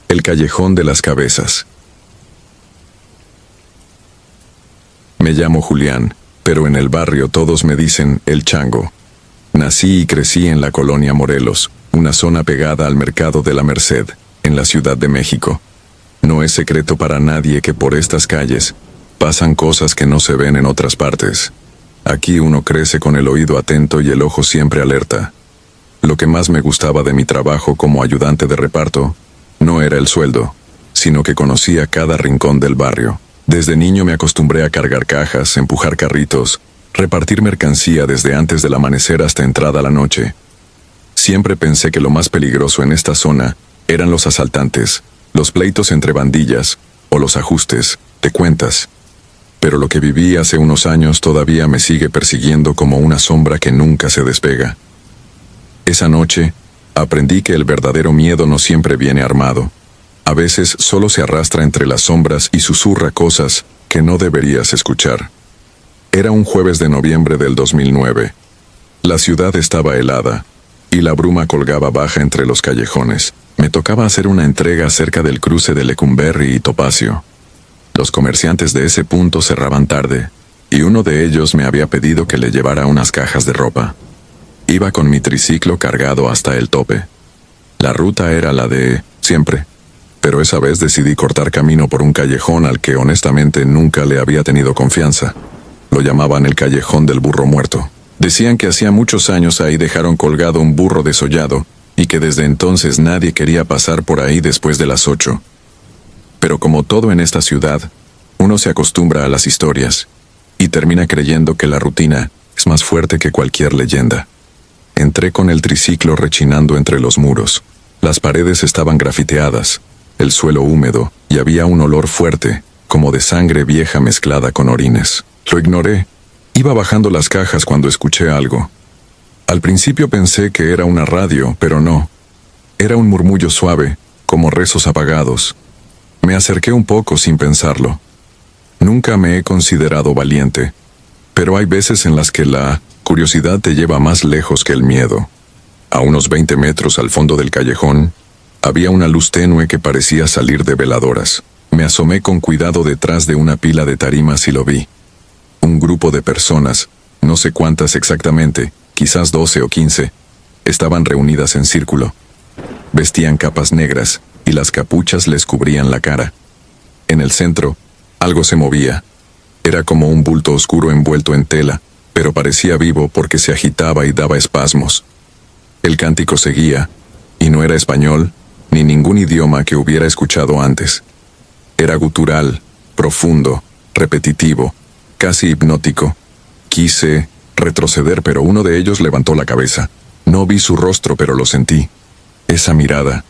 El callejón de las cabezas. Me llamo Julián, pero en el barrio todos me dicen El Chango. Nací y crecí en la colonia Morelos, una zona pegada al mercado de la Merced, en la Ciudad de México. No es secreto para nadie que por estas calles pasan cosas que no se ven en otras partes. Aquí uno crece con el oído atento y el ojo siempre alerta. Lo que más me gustaba de mi trabajo como ayudante de reparto no era el sueldo, sino que conocía cada rincón del barrio. Desde niño me acostumbré a cargar cajas, empujar carritos, repartir mercancía desde antes del amanecer hasta entrada la noche. Siempre pensé que lo más peligroso en esta zona eran los asaltantes, los pleitos entre bandillas o los ajustes de cuentas. Pero lo que viví hace unos años todavía me sigue persiguiendo como una sombra que nunca se despega. Esa noche, aprendí que el verdadero miedo no siempre viene armado. A veces solo se arrastra entre las sombras y susurra cosas que no deberías escuchar. Era un jueves de noviembre del 2009. La ciudad estaba helada, y la bruma colgaba baja entre los callejones. Me tocaba hacer una entrega cerca del cruce de Lecumberri y Topacio. Los comerciantes de ese punto cerraban tarde, y uno de ellos me había pedido que le llevara unas cajas de ropa. Iba con mi triciclo cargado hasta el tope. La ruta era la de siempre, pero esa vez decidí cortar camino por un callejón al que honestamente nunca le había tenido confianza. Lo llamaban el callejón del burro muerto. Decían que hacía muchos años ahí dejaron colgado un burro desollado y que desde entonces nadie quería pasar por ahí después de las 8. Pero como todo en esta ciudad, uno se acostumbra a las historias y termina creyendo que la rutina es más fuerte que cualquier leyenda. Entré con el triciclo rechinando entre los muros. Las paredes estaban grafiteadas, el suelo húmedo y había un olor fuerte, como de sangre vieja mezclada con orines. Lo ignoré. Iba bajando las cajas cuando escuché algo. Al principio pensé que era una radio, pero no. Era un murmullo suave, como rezos apagados. Me acerqué un poco sin pensarlo. Nunca me he considerado valiente, pero hay veces en las que la curiosidad te lleva más lejos que el miedo. A unos 20 metros al fondo del callejón, había una luz tenue que parecía salir de veladoras. Me asomé con cuidado detrás de una pila de tarimas y lo vi. Un grupo de personas, no sé cuántas exactamente, quizás 12 o 15, estaban reunidas en círculo. Vestían capas negras y las capuchas les cubrían la cara. En el centro, algo se movía. Era como un bulto oscuro envuelto en tela, pero parecía vivo porque se agitaba y daba espasmos. El cántico seguía, y no era español, ni ningún idioma que hubiera escuchado antes. Era gutural, profundo, repetitivo, casi hipnótico. Quise retroceder, pero uno de ellos levantó la cabeza. No vi su rostro, pero lo sentí. Esa mirada,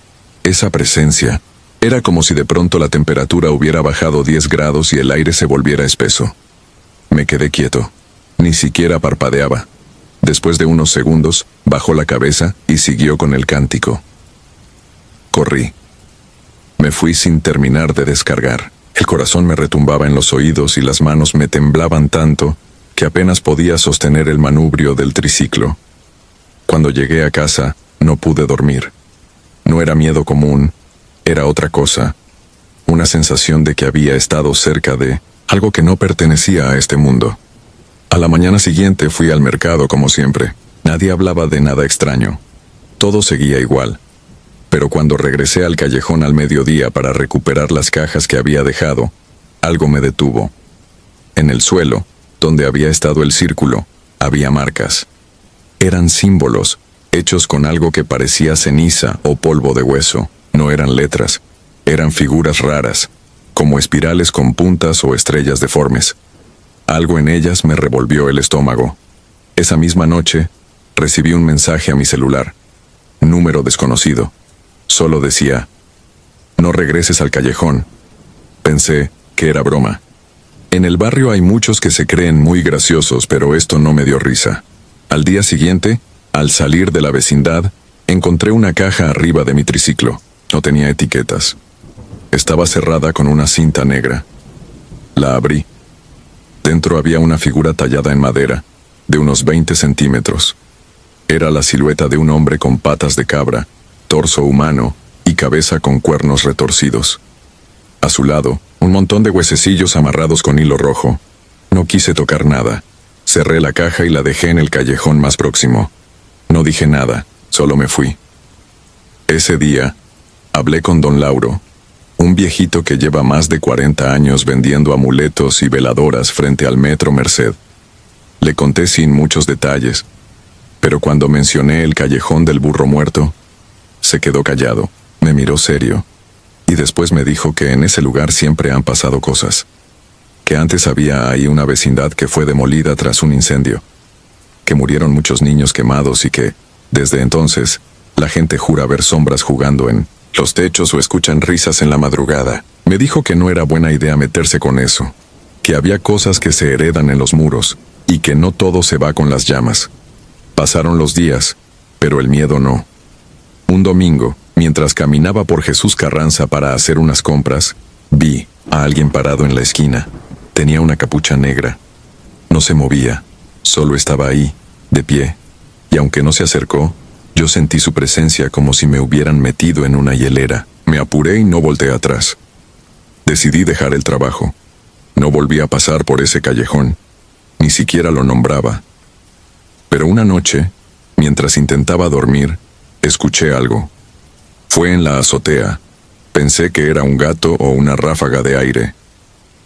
esa presencia, era como si de pronto la temperatura hubiera bajado 10 grados y el aire se volviera espeso. Me quedé quieto. Ni siquiera parpadeaba. Después de unos segundos, bajó la cabeza y siguió con el cántico. Corrí. Me fui sin terminar de descargar. El corazón me retumbaba en los oídos y las manos me temblaban tanto que apenas podía sostener el manubrio del triciclo. Cuando llegué a casa, no pude dormir. No era miedo común, era otra cosa. Una sensación de que había estado cerca de algo que no pertenecía a este mundo. A la mañana siguiente fui al mercado como siempre. Nadie hablaba de nada extraño. Todo seguía igual. Pero cuando regresé al callejón al mediodía para recuperar las cajas que había dejado, algo me detuvo. En el suelo, donde había estado el círculo, había marcas. Eran símbolos, hechos con algo que parecía ceniza o polvo de hueso. No eran letras, eran figuras raras, como espirales con puntas o estrellas deformes. Algo en ellas me revolvió el estómago. Esa misma noche, recibí un mensaje a mi celular. Número desconocido. Solo decía, no regreses al callejón. Pensé que era broma. En el barrio hay muchos que se creen muy graciosos, pero esto no me dio risa. Al día siguiente, al salir de la vecindad, encontré una caja arriba de mi triciclo. No tenía etiquetas. Estaba cerrada con una cinta negra. La abrí. Dentro había una figura tallada en madera, de unos 20 centímetros. Era la silueta de un hombre con patas de cabra, torso humano y cabeza con cuernos retorcidos. A su lado, un montón de huesecillos amarrados con hilo rojo. No quise tocar nada. Cerré la caja y la dejé en el callejón más próximo. No dije nada, solo me fui. Ese día, hablé con don Lauro, un viejito que lleva más de 40 años vendiendo amuletos y veladoras frente al Metro Merced. Le conté sin muchos detalles, pero cuando mencioné el callejón del burro muerto, se quedó callado, me miró serio, y después me dijo que en ese lugar siempre han pasado cosas, que antes había ahí una vecindad que fue demolida tras un incendio, que murieron muchos niños quemados y que, desde entonces, la gente jura ver sombras jugando en los techos o escuchan risas en la madrugada. Me dijo que no era buena idea meterse con eso, que había cosas que se heredan en los muros y que no todo se va con las llamas. Pasaron los días, pero el miedo no. Un domingo, mientras caminaba por Jesús Carranza para hacer unas compras, vi a alguien parado en la esquina. Tenía una capucha negra. No se movía, solo estaba ahí, de pie, y aunque no se acercó, yo sentí su presencia como si me hubieran metido en una hielera. Me apuré y no volteé atrás. Decidí dejar el trabajo. No volví a pasar por ese callejón. Ni siquiera lo nombraba. Pero una noche, mientras intentaba dormir, escuché algo. Fue en la azotea. Pensé que era un gato o una ráfaga de aire.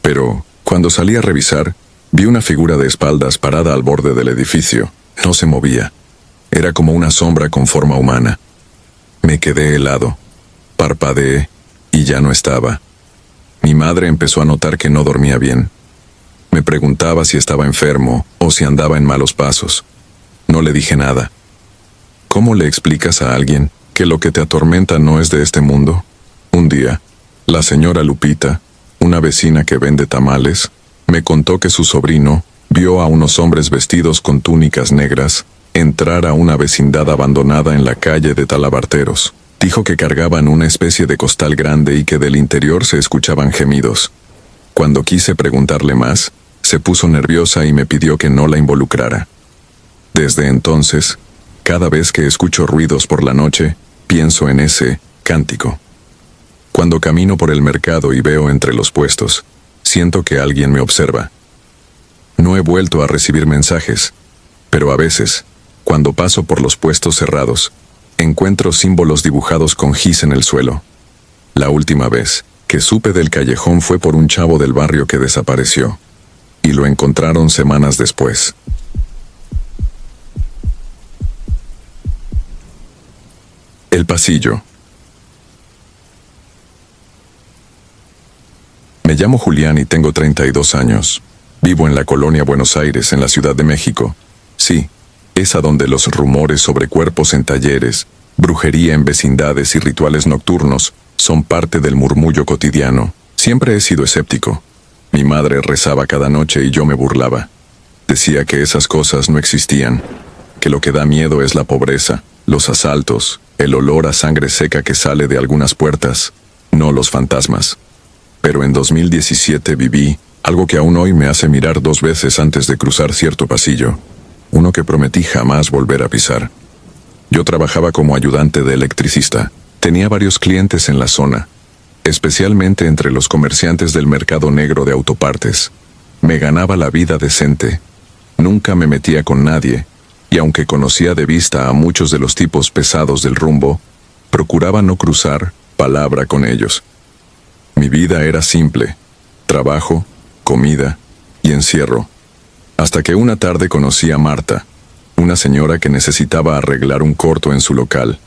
Pero, cuando salí a revisar, vi una figura de espaldas parada al borde del edificio. No se movía. Era como una sombra con forma humana. Me quedé helado. Parpadeé y ya no estaba. Mi madre empezó a notar que no dormía bien. Me preguntaba si estaba enfermo o si andaba en malos pasos. No le dije nada. ¿Cómo le explicas a alguien que lo que te atormenta no es de este mundo? Un día, la señora Lupita, una vecina que vende tamales, me contó que su sobrino vio a unos hombres vestidos con túnicas negras entrar a una vecindad abandonada en la calle de Talabarteros. Dijo que cargaban una especie de costal grande y que del interior se escuchaban gemidos. Cuando quise preguntarle más, se puso nerviosa y me pidió que no la involucrara. Desde entonces, cada vez que escucho ruidos por la noche, pienso en ese cántico. Cuando camino por el mercado y veo entre los puestos, siento que alguien me observa. No he vuelto a recibir mensajes, pero a veces, cuando paso por los puestos cerrados, encuentro símbolos dibujados con gis en el suelo. La última vez que supe del callejón fue por un chavo del barrio que desapareció, y lo encontraron semanas después. El pasillo. Me llamo Julián y tengo 32 años. Vivo en la colonia Buenos Aires, en la Ciudad de México. Sí, es a donde los rumores sobre cuerpos en talleres, brujería en vecindades y rituales nocturnos son parte del murmullo cotidiano. Siempre he sido escéptico. Mi madre rezaba cada noche y yo me burlaba. Decía que esas cosas no existían, que lo que da miedo es la pobreza, los asaltos, el olor a sangre seca que sale de algunas puertas, no los fantasmas. Pero en 2017 viví algo que aún hoy me hace mirar 2 veces antes de cruzar cierto pasillo. Uno que prometí jamás volver a pisar. Yo trabajaba como ayudante de electricista. Tenía varios clientes en la zona, especialmente entre los comerciantes del mercado negro de autopartes. Me ganaba la vida decente. Nunca me metía con nadie, y aunque conocía de vista a muchos de los tipos pesados del rumbo, procuraba no cruzar palabra con ellos. Mi vida era simple: trabajo, comida y encierro. Hasta que una tarde conocí a Marta, una señora que necesitaba arreglar un corto en su local.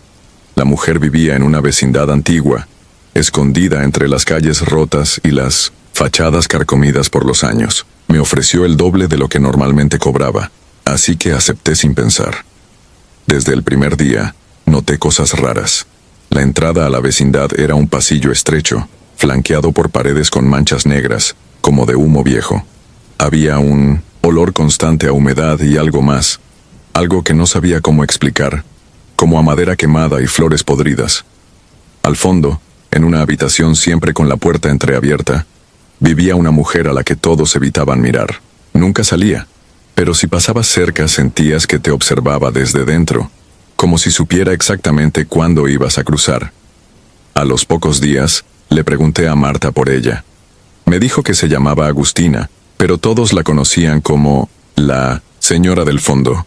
La mujer vivía en una vecindad antigua, escondida entre las calles rotas y las fachadas carcomidas por los años. Me ofreció el doble de lo que normalmente cobraba, así que acepté sin pensar. Desde el primer día, noté cosas raras. La entrada a la vecindad era un pasillo estrecho, flanqueado por paredes con manchas negras, como de humo viejo. Había un olor constante a humedad y algo más, algo que no sabía cómo explicar, como a madera quemada y flores podridas. Al fondo, en una habitación siempre con la puerta entreabierta, vivía una mujer a la que todos evitaban mirar. Nunca salía, pero si pasabas cerca sentías que te observaba desde dentro, como si supiera exactamente cuándo ibas a cruzar. A los pocos días, le pregunté a Marta por ella. Me dijo que se llamaba Agustina, pero todos la conocían como la señora del fondo.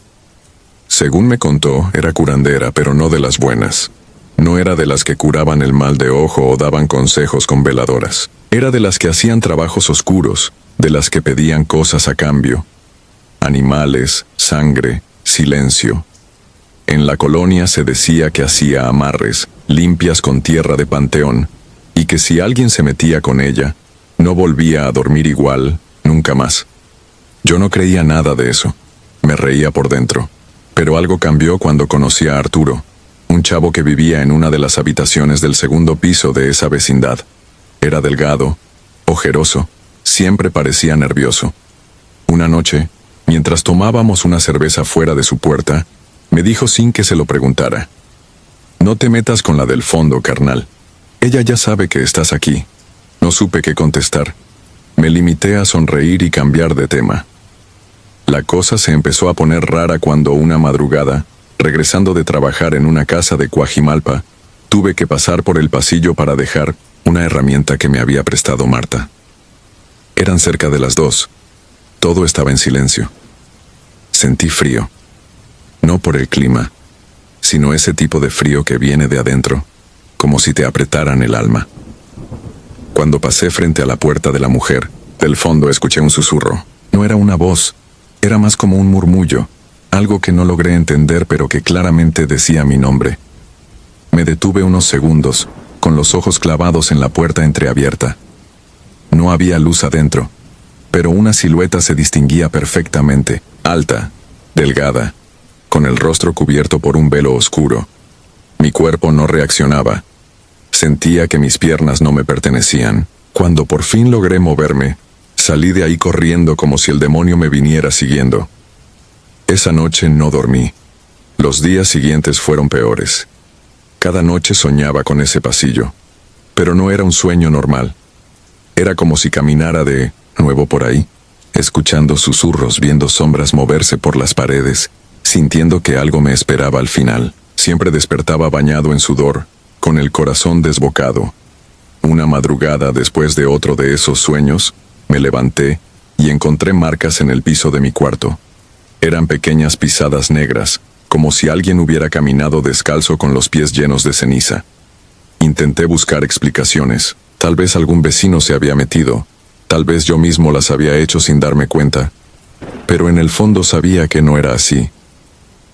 Según me contó, era curandera, pero no de las buenas. No era de las que curaban el mal de ojo o daban consejos con veladoras. Era de las que hacían trabajos oscuros, de las que pedían cosas a cambio. Animales, sangre, silencio. En la colonia se decía que hacía amarres, limpias con tierra de panteón, y que si alguien se metía con ella, no volvía a dormir igual, nunca más. Yo no creía nada de eso. Me reía por dentro. Pero algo cambió cuando conocí a Arturo, un chavo que vivía en una de las habitaciones del segundo piso de esa vecindad. Era delgado, ojeroso, siempre parecía nervioso. Una noche, mientras tomábamos una cerveza fuera de su puerta, me dijo sin que se lo preguntara: «No te metas con la del fondo, carnal. Ella ya sabe que estás aquí». No supe qué contestar. Me limité a sonreír y cambiar de tema. La cosa se empezó a poner rara cuando una madrugada, regresando de trabajar en una casa de Coajimalpa, tuve que pasar por el pasillo para dejar una herramienta que me había prestado Marta. Eran cerca de las 2. Todo estaba en silencio. Sentí frío. No por el clima, sino ese tipo de frío que viene de adentro, como si te apretaran el alma. Cuando pasé frente a la puerta de la mujer, del fondo escuché un susurro. No era una voz, era más como un murmullo, algo que no logré entender pero que claramente decía mi nombre. Me detuve unos segundos, con los ojos clavados en la puerta entreabierta. No había luz adentro, pero una silueta se distinguía perfectamente, alta, delgada, con el rostro cubierto por un velo oscuro. Mi cuerpo no reaccionaba. Sentía que mis piernas no me pertenecían. Cuando por fin logré moverme, salí de ahí corriendo como si el demonio me viniera siguiendo. Esa noche no dormí. Los días siguientes fueron peores. Cada noche soñaba con ese pasillo, pero no era un sueño normal. Era como si caminara de nuevo por ahí, escuchando susurros, viendo sombras moverse por las paredes, sintiendo que algo me esperaba al final. Siempre despertaba bañado en sudor, con el corazón desbocado. Una madrugada después de otro de esos sueños, me levanté y encontré marcas en el piso de mi cuarto. Eran pequeñas pisadas negras, como si alguien hubiera caminado descalzo con los pies llenos de ceniza. Intenté buscar explicaciones. Tal vez algún vecino se había metido, tal vez yo mismo las había hecho sin darme cuenta. Pero en el fondo sabía que no era así.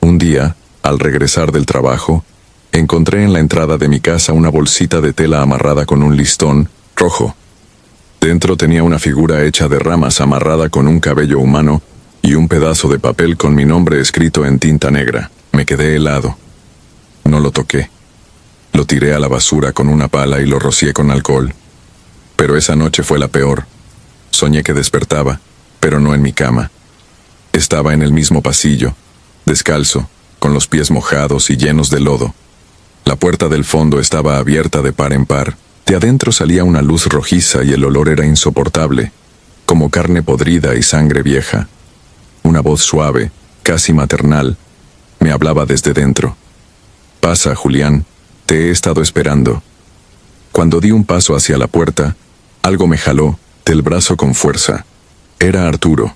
Un día, al regresar del trabajo, encontré en la entrada de mi casa una bolsita de tela amarrada con un listón rojo. Dentro tenía una figura hecha de ramas amarrada con un cabello humano y un pedazo de papel con mi nombre escrito en tinta negra. Me quedé helado. No lo toqué. Lo tiré a la basura con una pala y lo rocié con alcohol. Pero esa noche fue la peor. Soñé que despertaba, pero no en mi cama. Estaba en el mismo pasillo, descalzo, con los pies mojados y llenos de lodo. La puerta del fondo estaba abierta de par en par. De adentro salía una luz rojiza y el olor era insoportable, como carne podrida y sangre vieja. Una voz suave, casi maternal, me hablaba desde dentro. «Pasa, Julián, te he estado esperando». Cuando di un paso hacia la puerta, algo me jaló del brazo con fuerza. Era Arturo.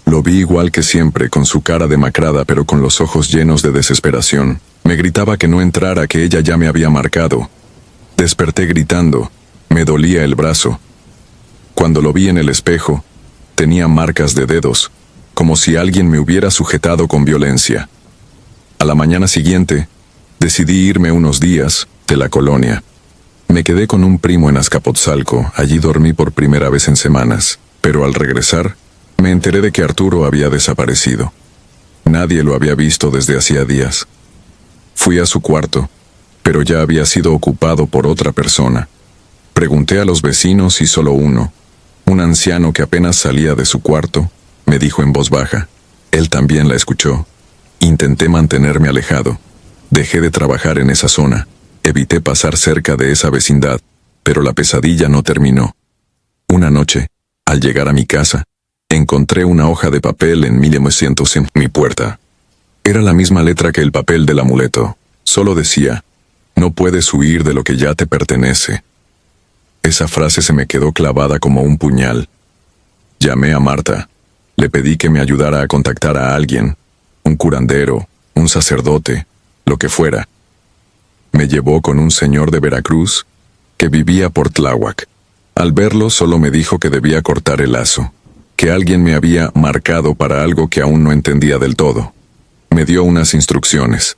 Lo vi igual que siempre, con su cara demacrada pero con los ojos llenos de desesperación. Me gritaba que no entrara, que ella ya me había marcado. Desperté gritando. Me dolía el brazo. Cuando lo vi en el espejo, tenía marcas de dedos, como si alguien me hubiera sujetado con violencia. A la mañana siguiente, decidí irme unos días de la colonia. Me quedé con un primo en Azcapotzalco, allí dormí por primera vez en semanas, pero al regresar, me enteré de que Arturo había desaparecido. Nadie lo había visto desde hacía días. Fui a su cuarto, pero ya había sido ocupado por otra persona. Pregunté a los vecinos y solo uno, un anciano que apenas salía de su cuarto, me dijo en voz baja. Él también la escuchó. Intenté mantenerme alejado. Dejé de trabajar en esa zona. Evité pasar cerca de esa vecindad, pero la pesadilla no terminó. Una noche, al llegar a mi casa, encontré una hoja de papel en 1900 en mi puerta. Era la misma letra que el papel del amuleto. Solo decía: No puedes huir de lo que ya te pertenece. Esa frase se me quedó clavada como un puñal. Llamé a Marta. Le pedí que me ayudara a contactar a alguien, un curandero, un sacerdote, lo que fuera. Me llevó con un señor de Veracruz que vivía por Tláhuac. Al verlo solo me dijo que debía cortar el lazo, que alguien me había marcado para algo que aún no entendía del todo. Me dio unas instrucciones.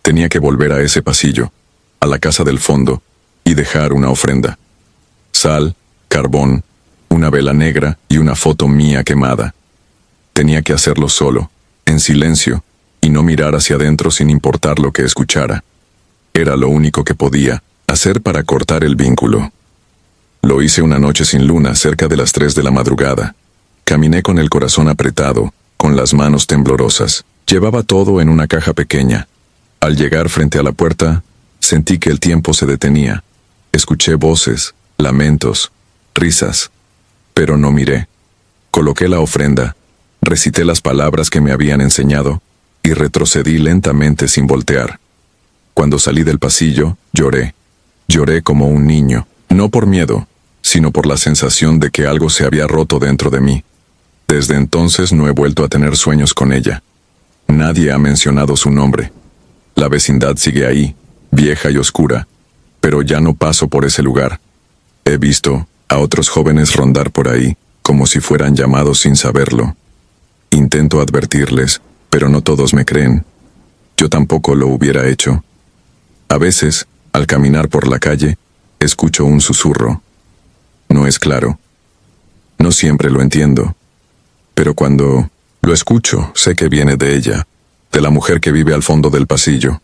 Tenía que volver a ese pasillo, a la casa del fondo, y dejar una ofrenda. Sal, carbón, una vela negra y una foto mía quemada. Tenía que hacerlo solo, en silencio, y no mirar hacia adentro sin importar lo que escuchara. Era lo único que podía hacer para cortar el vínculo. Lo hice una noche sin luna, cerca de las 3 de la madrugada. Caminé con el corazón apretado, con las manos temblorosas. Llevaba todo en una caja pequeña. Al llegar frente a la puerta, sentí que el tiempo se detenía. Escuché voces, lamentos, risas, pero no miré. Coloqué la ofrenda, recité las palabras que me habían enseñado y retrocedí lentamente sin voltear. Cuando salí del pasillo, lloré. Lloré como un niño, no por miedo, sino por la sensación de que algo se había roto dentro de mí. Desde entonces no he vuelto a tener sueños con ella. Nadie ha mencionado su nombre. La vecindad sigue ahí, vieja y oscura, pero ya no paso por ese lugar. He visto a otros jóvenes rondar por ahí, como si fueran llamados sin saberlo. Intento advertirles, pero no todos me creen. Yo tampoco lo hubiera hecho. A veces, al caminar por la calle, escucho un susurro. No es claro. No siempre lo entiendo. Pero cuando lo escucho, sé que viene de ella, de la mujer que vive al fondo del pasillo,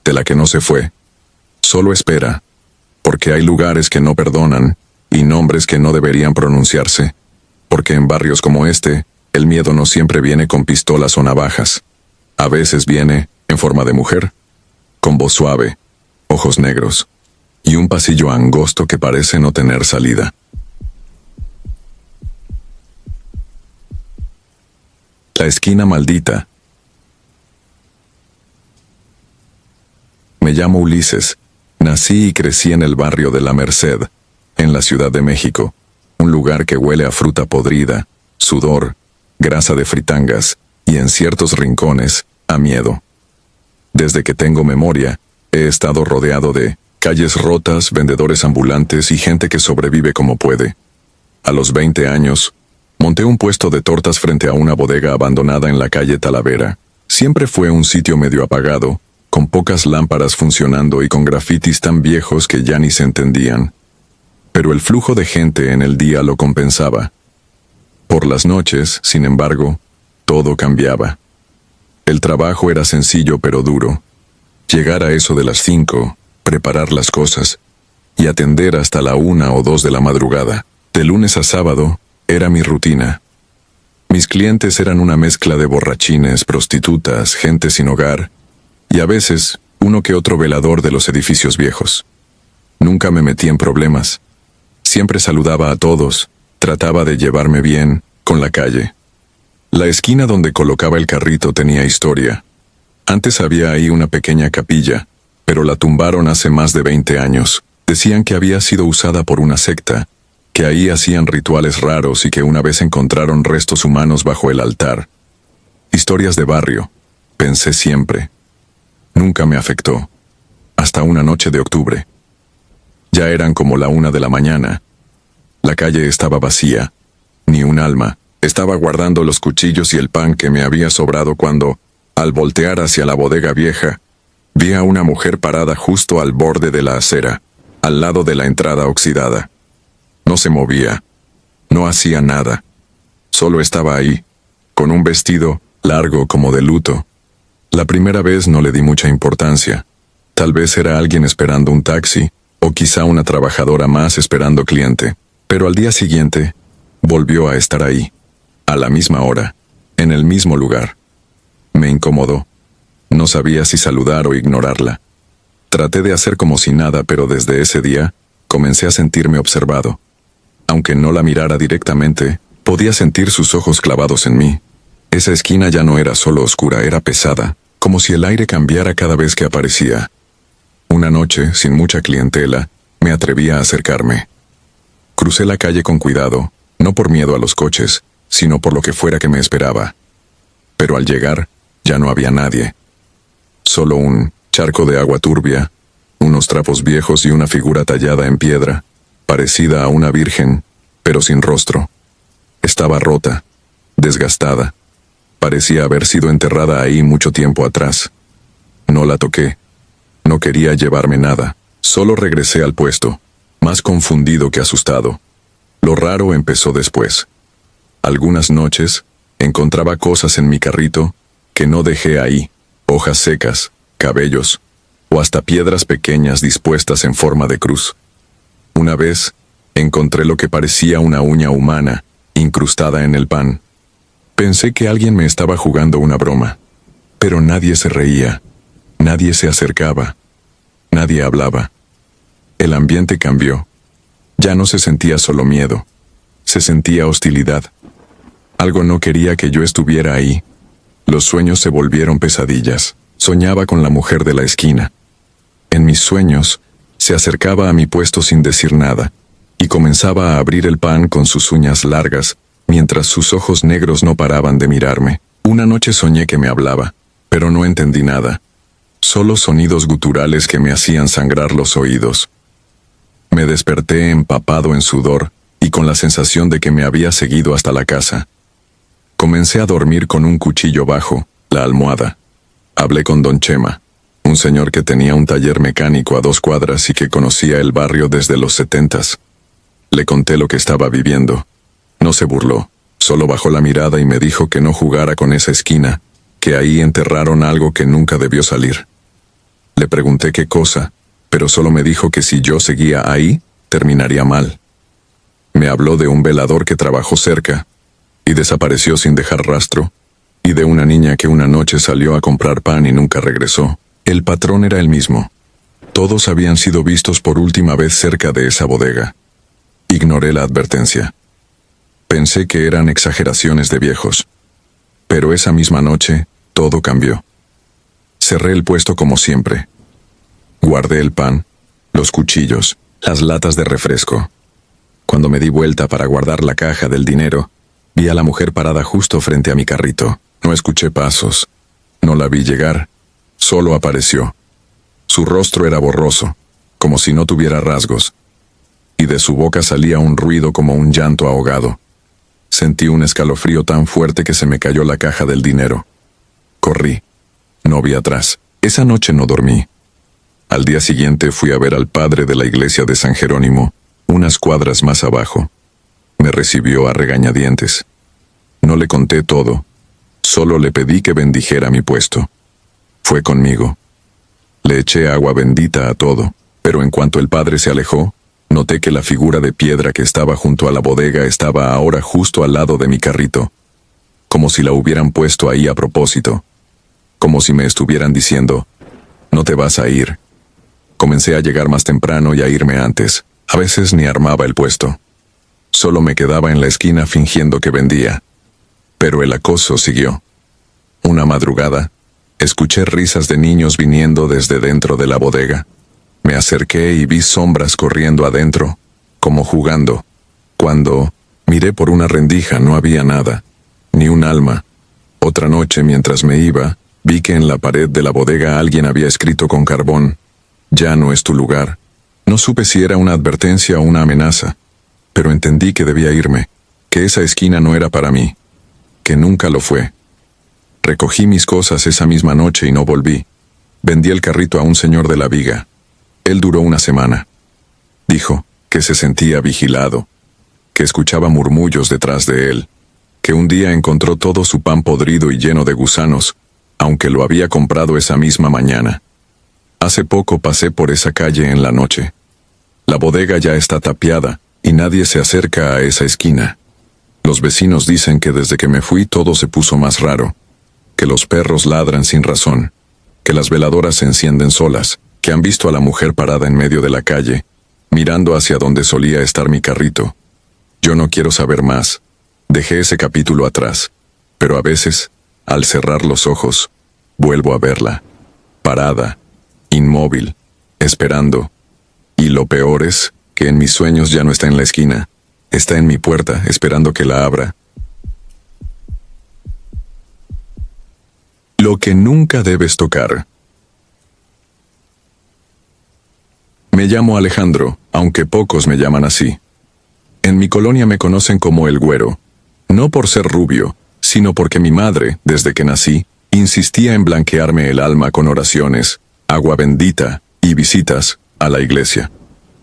de la que no se fue. Solo espera, porque hay lugares que no perdonan y nombres que no deberían pronunciarse, porque en barrios como este, el miedo no siempre viene con pistolas o navajas. A veces viene en forma de mujer, con voz suave, ojos negros, y un pasillo angosto que parece no tener salida. La esquina maldita. Me llamo Ulises. Nací y crecí en el barrio de La Merced, en la Ciudad de México, un lugar que huele a fruta podrida, sudor, grasa de fritangas y en ciertos rincones, a miedo. Desde que tengo memoria, he estado rodeado de calles rotas, vendedores ambulantes y gente que sobrevive como puede. A los 20 años, monté un puesto de tortas frente a una bodega abandonada en la calle Talavera. Siempre fue un sitio medio apagado, con pocas lámparas funcionando y con grafitis tan viejos que ya ni se entendían. Pero el flujo de gente en el día lo compensaba. Por las noches, sin embargo, todo cambiaba. El trabajo era sencillo pero duro. Llegar a eso de las 5, preparar las cosas, y atender hasta la 1 o 2 de la madrugada. De lunes a sábado, era mi rutina. Mis clientes eran una mezcla de borrachines, prostitutas, gente sin hogar, y a veces uno que otro velador de los edificios viejos. Nunca me metí en problemas. Siempre saludaba a todos, trataba de llevarme bien con la calle. La esquina donde colocaba el carrito tenía historia. Antes había ahí una pequeña capilla, pero la tumbaron hace más de 20 años. Decían que había sido usada por una secta, que ahí hacían rituales raros y que una vez encontraron restos humanos bajo el altar. Historias de barrio, pensé siempre. Nunca me afectó. Hasta una noche de octubre. Ya eran como la 1 de la mañana. La calle estaba vacía. Ni un alma. Estaba guardando los cuchillos y el pan que me había sobrado cuando, al voltear hacia la bodega vieja, vi a una mujer parada justo al borde de la acera, al lado de la entrada oxidada. No se movía. No hacía nada. Solo estaba ahí, con un vestido largo como de luto. La primera vez no le di mucha importancia. Tal vez era alguien esperando un taxi, o quizá una trabajadora más esperando cliente. Pero al día siguiente, volvió a estar ahí, a la misma hora, en el mismo lugar. Me incomodó. No sabía si saludar o ignorarla. Traté de hacer como si nada, pero desde ese día, comencé a sentirme observado. Aunque no la mirara directamente, podía sentir sus ojos clavados en mí. Esa esquina ya no era solo oscura, era pesada, como si el aire cambiara cada vez que aparecía. Una noche, sin mucha clientela, me atreví a acercarme. Crucé la calle con cuidado, no por miedo a los coches, sino por lo que fuera que me esperaba. Pero al llegar, ya no había nadie. Solo un charco de agua turbia, unos trapos viejos y una figura tallada en piedra, parecida a una virgen, pero sin rostro. Estaba rota, desgastada. Parecía haber sido enterrada ahí mucho tiempo atrás. No la toqué. No quería llevarme nada. Solo regresé al puesto, más confundido que asustado. Lo raro empezó después. Algunas noches, encontraba cosas en mi carrito que no dejé ahí, hojas secas, cabellos, o hasta piedras pequeñas dispuestas en forma de cruz. Una vez, encontré lo que parecía una uña humana, incrustada en el pan. Pensé que alguien me estaba jugando una broma, pero nadie se reía, nadie se acercaba, nadie hablaba. El ambiente cambió. Ya no se sentía solo miedo, se sentía hostilidad. Algo no quería que yo estuviera ahí. Los sueños se volvieron pesadillas. Soñaba con la mujer de la esquina. En mis sueños, se acercaba a mi puesto sin decir nada, y comenzaba a abrir el pan con sus uñas largas, mientras sus ojos negros no paraban de mirarme. Una noche soñé que me hablaba, pero no entendí nada. Solo sonidos guturales que me hacían sangrar los oídos. Me desperté empapado en sudor y con la sensación de que me había seguido hasta la casa. Comencé a dormir con un cuchillo bajo la almohada. Hablé con don Chema, un señor que tenía un taller mecánico a 2 cuadras y que conocía el barrio desde los 70s. Le conté lo que estaba viviendo. No se burló, solo bajó la mirada y me dijo que no jugara con esa esquina, que ahí enterraron algo que nunca debió salir. Le pregunté qué cosa, pero solo me dijo que si yo seguía ahí, terminaría mal. Me habló de un velador que trabajó cerca, y desapareció sin dejar rastro, y de una niña que una noche salió a comprar pan y nunca regresó. El patrón era el mismo. Todos habían sido vistos por última vez cerca de esa bodega. Ignoré la advertencia. Pensé que eran exageraciones de viejos. Pero esa misma noche, todo cambió. Cerré el puesto como siempre. Guardé el pan, los cuchillos, las latas de refresco. Cuando me di vuelta para guardar la caja del dinero, vi a la mujer parada justo frente a mi carrito. No escuché pasos. No la vi llegar. Solo apareció. Su rostro era borroso, como si no tuviera rasgos, y de su boca salía un ruido como un llanto ahogado. Sentí un escalofrío tan fuerte que se me cayó la caja del dinero. Corrí. No vi atrás. Esa noche no dormí. Al día siguiente fui a ver al padre de la iglesia de San Jerónimo, unas cuadras más abajo. Me recibió a regañadientes. No le conté todo. Solo le pedí que bendijera mi puesto. Fue conmigo. Le eché agua bendita a todo, pero en cuanto el padre se alejó, noté que la figura de piedra que estaba junto a la bodega estaba ahora justo al lado de mi carrito, como si la hubieran puesto ahí a propósito, como si me estuvieran diciendo, no te vas a ir. Comencé a llegar más temprano y a irme antes. A veces ni armaba el puesto. Solo me quedaba en la esquina fingiendo que vendía. Pero el acoso siguió. Una madrugada, escuché risas de niños viniendo desde dentro de la bodega. Me acerqué y vi sombras corriendo adentro, como jugando. Cuando miré por una rendija no había nada, ni un alma. Otra noche, mientras me iba, vi que en la pared de la bodega alguien había escrito con carbón, «Ya no es tu lugar». No supe si era una advertencia o una amenaza, pero entendí que debía irme, que esa esquina no era para mí, que nunca lo fue. Recogí mis cosas esa misma noche y no volví. Vendí el carrito a un señor de la viga. Él duró una semana. Dijo que se sentía vigilado, que escuchaba murmullos detrás de él, que un día encontró todo su pan podrido y lleno de gusanos, aunque lo había comprado esa misma mañana. Hace poco pasé por esa calle en la noche. La bodega ya está tapiada y nadie se acerca a esa esquina. Los vecinos dicen que desde que me fui todo se puso más raro, que los perros ladran sin razón, que las veladoras se encienden solas, que han visto a la mujer parada en medio de la calle, mirando hacia donde solía estar mi carrito. Yo no quiero saber más. Dejé ese capítulo atrás, pero a veces, al cerrar los ojos, vuelvo a verla, parada, inmóvil, esperando. Y lo peor es que en mis sueños ya no está en la esquina, está en mi puerta, esperando que la abra. Lo que nunca debes tocar. Me llamo Alejandro, aunque pocos me llaman así. En mi colonia me conocen como el Güero, no por ser rubio, sino porque mi madre, desde que nací, insistía en blanquearme el alma con oraciones, agua bendita y visitas a la iglesia.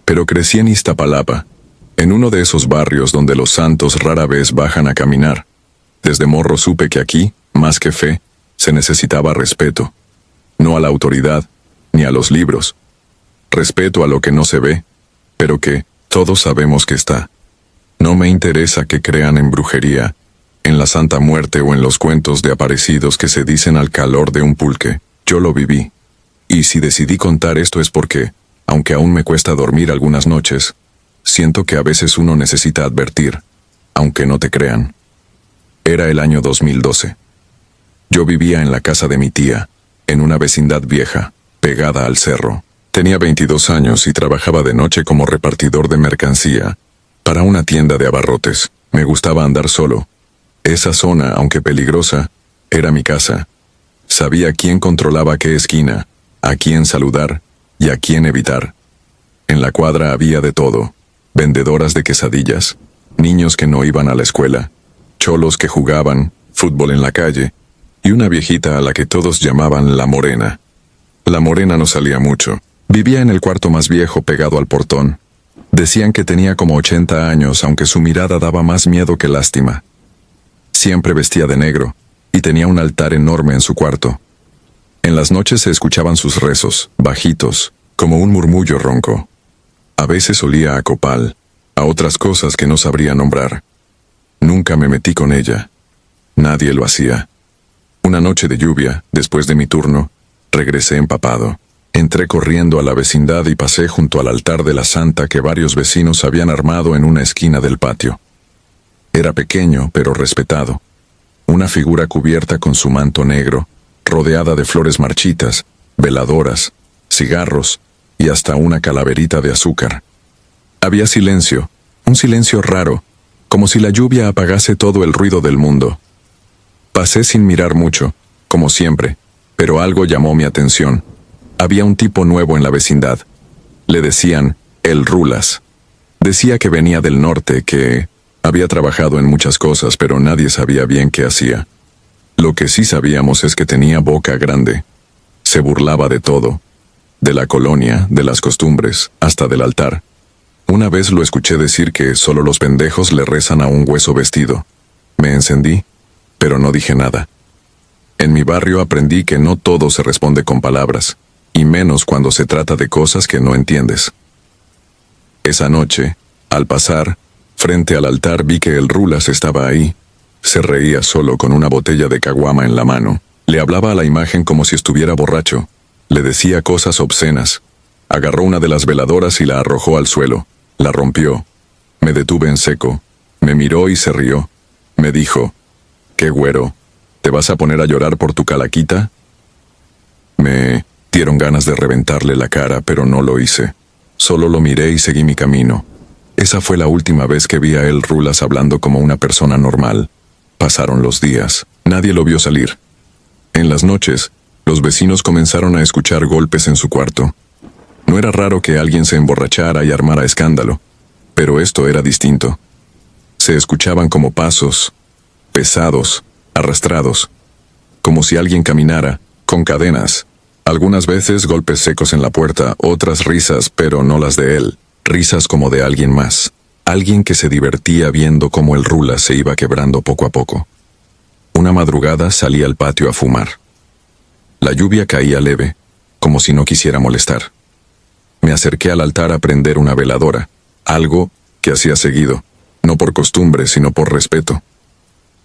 Pero crecí en Iztapalapa, en uno de esos barrios donde los santos rara vez bajan a caminar. Desde morro supe que aquí, más que fe, se necesitaba respeto. No a la autoridad, ni a los libros. Respeto a lo que no se ve, pero que todos sabemos que está. No me interesa que crean en brujería, en la Santa Muerte o en los cuentos de aparecidos que se dicen al calor de un pulque. Yo lo viví. Y si decidí contar esto es porque, aunque aún me cuesta dormir algunas noches, siento que a veces uno necesita advertir, aunque no te crean. Era el año 2012. Yo vivía en la casa de mi tía, en una vecindad vieja, pegada al cerro. Tenía 22 años y trabajaba de noche como repartidor de mercancía para una tienda de abarrotes. Me gustaba andar solo. Esa zona, aunque peligrosa, era mi casa. Sabía quién controlaba qué esquina, a quién saludar y a quién evitar. En la cuadra había de todo: vendedoras de quesadillas, niños que no iban a la escuela, cholos que jugaban fútbol en la calle, y una viejita a la que todos llamaban la Morena. La Morena no salía mucho. Vivía en el cuarto más viejo pegado al portón. Decían que tenía como 80 años, aunque su mirada daba más miedo que lástima. Siempre vestía de negro, y tenía un altar enorme en su cuarto. En las noches se escuchaban sus rezos, bajitos, como un murmullo ronco. A veces olía a copal, a otras cosas que no sabría nombrar. Nunca me metí con ella. Nadie lo hacía. Una noche de lluvia, después de mi turno, regresé empapado. Entré corriendo a la vecindad y pasé junto al altar de la santa que varios vecinos habían armado en una esquina del patio. Era pequeño, pero respetado. Una figura cubierta con su manto negro, rodeada de flores marchitas, veladoras, cigarros y hasta una calaverita de azúcar. Había silencio, un silencio raro, como si la lluvia apagase todo el ruido del mundo. Pasé sin mirar mucho, como siempre, pero algo llamó mi atención. Había un tipo nuevo en la vecindad. Le decían el Rulas. Decía que venía del norte, que había trabajado en muchas cosas, pero nadie sabía bien qué hacía. Lo que sí sabíamos es que tenía boca grande. Se burlaba de todo, de la colonia, de las costumbres, hasta del altar. Una vez lo escuché decir que solo los pendejos le rezan a un hueso vestido. Me encendí, pero no dije nada. En mi barrio aprendí que no todo se responde con palabras, y menos cuando se trata de cosas que no entiendes. Esa noche, al pasar, frente al altar vi que el Rulas estaba ahí. Se reía solo con una botella de caguama en la mano. Le hablaba a la imagen como si estuviera borracho. Le decía cosas obscenas. Agarró una de las veladoras y la arrojó al suelo. La rompió. Me detuve en seco. Me miró y se rió. Me dijo: «¿Qué güero? ¿Te vas a poner a llorar por tu calaquita?» Me dieron ganas de reventarle la cara, pero no lo hice. Solo lo miré y seguí mi camino. Esa fue la última vez que vi a el Rulas hablando como una persona normal. Pasaron los días. Nadie lo vio salir. En las noches, los vecinos comenzaron a escuchar golpes en su cuarto. No era raro que alguien se emborrachara y armara escándalo, pero esto era distinto. Se escuchaban como pasos, pesados, arrastrados, como si alguien caminara, con cadenas. Algunas veces golpes secos en la puerta, otras risas, pero no las de él, risas como de alguien más, alguien que se divertía viendo cómo el Rulas se iba quebrando poco a poco. Una madrugada salí al patio a fumar. La lluvia caía leve, como si no quisiera molestar. Me acerqué al altar a prender una veladora, algo que hacía seguido, no por costumbre, sino por respeto.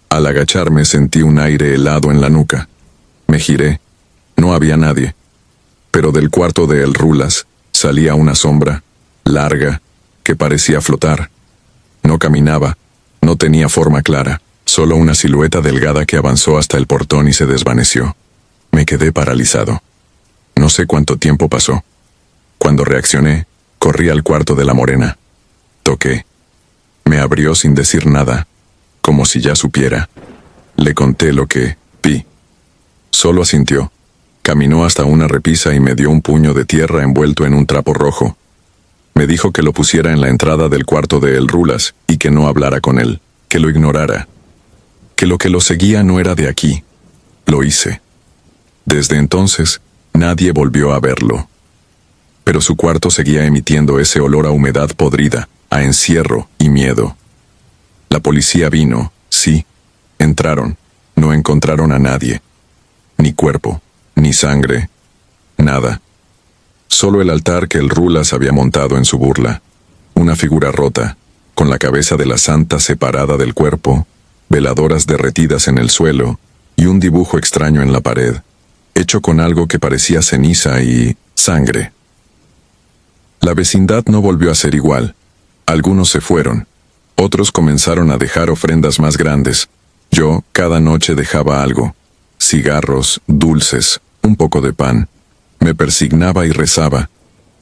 Al agacharme sentí un aire helado en la nuca. Me giré. No había nadie. Pero del cuarto de el Rulas salía una sombra, larga, que parecía flotar. No caminaba, no tenía forma clara, solo una silueta delgada que avanzó hasta el portón y se desvaneció. Me quedé paralizado. No sé cuánto tiempo pasó. Cuando reaccioné, corrí al cuarto de la morena. Toqué. Me abrió sin decir nada, como si ya supiera. Le conté lo que vi. Solo asintió. Caminó hasta una repisa y me dio un puño de tierra envuelto en un trapo rojo. Me dijo que lo pusiera en la entrada del cuarto de El Rulas y que no hablara con él, que lo ignorara. Que lo seguía no era de aquí. Lo hice. Desde entonces, nadie volvió a verlo. Pero su cuarto seguía emitiendo ese olor a humedad podrida, a encierro y miedo. La policía vino, sí. Entraron. No encontraron a nadie. Ni cuerpo, ni sangre, nada. Solo el altar que El Rulas había montado en su burla. Una figura rota, con la cabeza de la santa separada del cuerpo, veladoras derretidas en el suelo y un dibujo extraño en la pared, hecho con algo que parecía ceniza y sangre. La vecindad no volvió a ser igual. Algunos se fueron. Otros comenzaron a dejar ofrendas más grandes. Yo, cada noche dejaba algo. Cigarros, dulces, un poco de pan. Me persignaba y rezaba.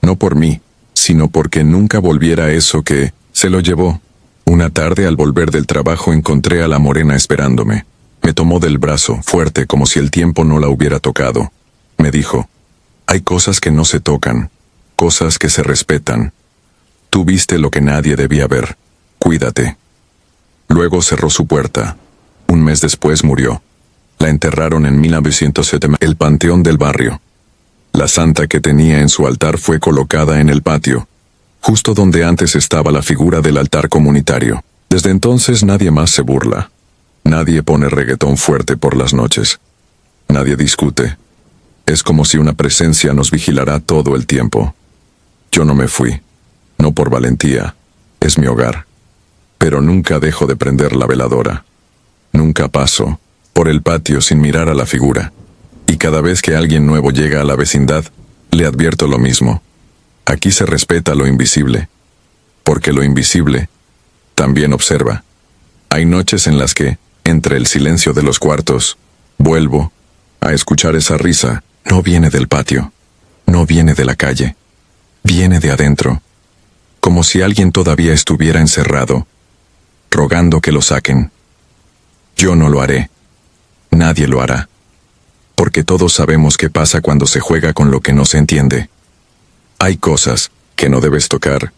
No por mí, sino porque nunca volviera eso que se lo llevó. Una tarde al volver del trabajo encontré a la morena esperándome. Me tomó del brazo, fuerte, como si el tiempo no la hubiera tocado. Me dijo, hay cosas que no se tocan, cosas que se respetan. Tú viste lo que nadie debía ver. Cuídate. Luego cerró su puerta. Un mes después murió. La enterraron en 1907 en el panteón del barrio. La santa que tenía en su altar fue colocada en el patio, justo donde antes estaba la figura del altar comunitario. Desde entonces nadie más se burla. Nadie pone reggaetón fuerte por las noches. Nadie discute. Es como si una presencia nos vigilara todo el tiempo. Yo no me fui. No por valentía. Es mi hogar. Pero nunca dejo de prender la veladora. Nunca paso por el patio sin mirar a la figura. Y cada vez que alguien nuevo llega a la vecindad, le advierto lo mismo. Aquí se respeta lo invisible. Porque lo invisible también observa. Hay noches en las que, entre el silencio de los cuartos, vuelvo a escuchar esa risa. No viene del patio. No viene de la calle. Viene de adentro. Como si alguien todavía estuviera encerrado, rogando que lo saquen. Yo no lo haré. Nadie lo hará. Porque todos sabemos qué pasa cuando se juega con lo que no se entiende. Hay cosas que no debes tocar.